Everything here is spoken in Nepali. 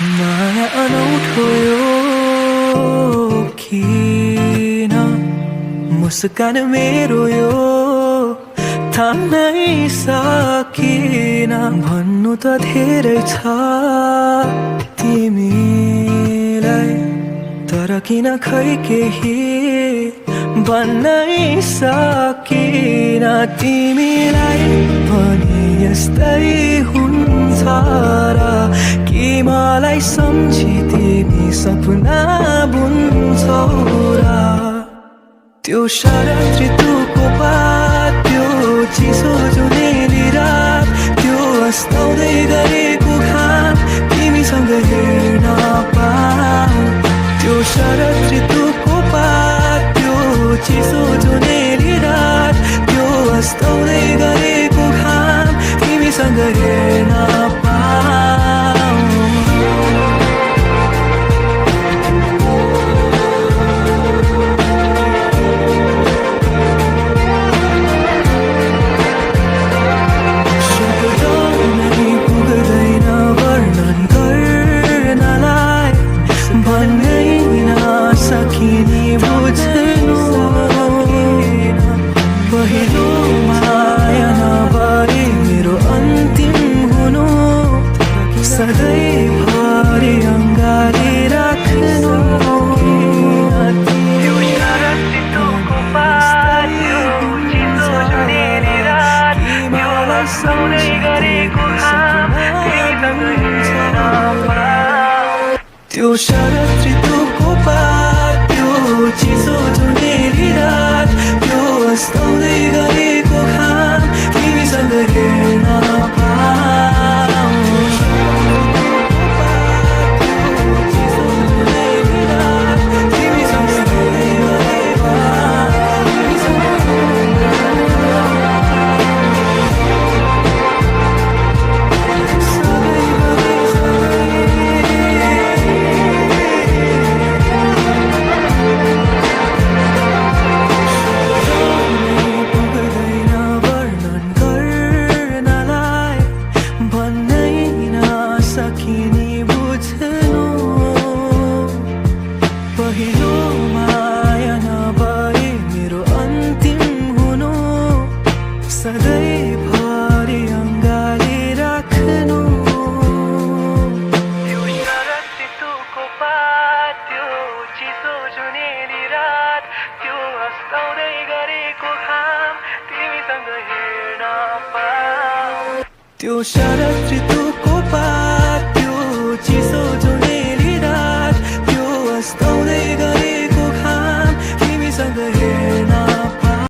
माया अनौठो यो किन मुस्कान मेरो यो थाम्नै सकिन भन्नु त धेरै छ तिमीलाई तर किन खै केही भन्नै सकिन तिमीलाई पनि यस्तै हुन्छ र कि मलाई सम्झी तिमी सपना बुन्छौ र त्यो शरद ऋतुको पात त्यो चिसो जुनेली रात त्यो अस्ताउँदै गरेको घाम तिमीसँग हेर्न पाऊँ त्यो शरद ऋतुको पात त्यो चिसो जुनेली रात त्यो अस्ताउँदै गरेको घाम तिमीसँग हेर्न पाऊँ पहिलो माया नभए मेरो अन्तिम हुनु सधैँभरि अङ्गाली राख्नु त्यो शरद ऋतुको पात त्यो चिसो जुनेली रात त्यो अस्ताउँदै गरेको घाम तिमीसँग हेर्न पाऊँ त्यो शरद ऋतुको पात त्यो चिसो जुनेली रात त्यो अस्ताउँदै गरेको घाम तिमीसँग हेर्न पाऊँ सकिने बुझ्नु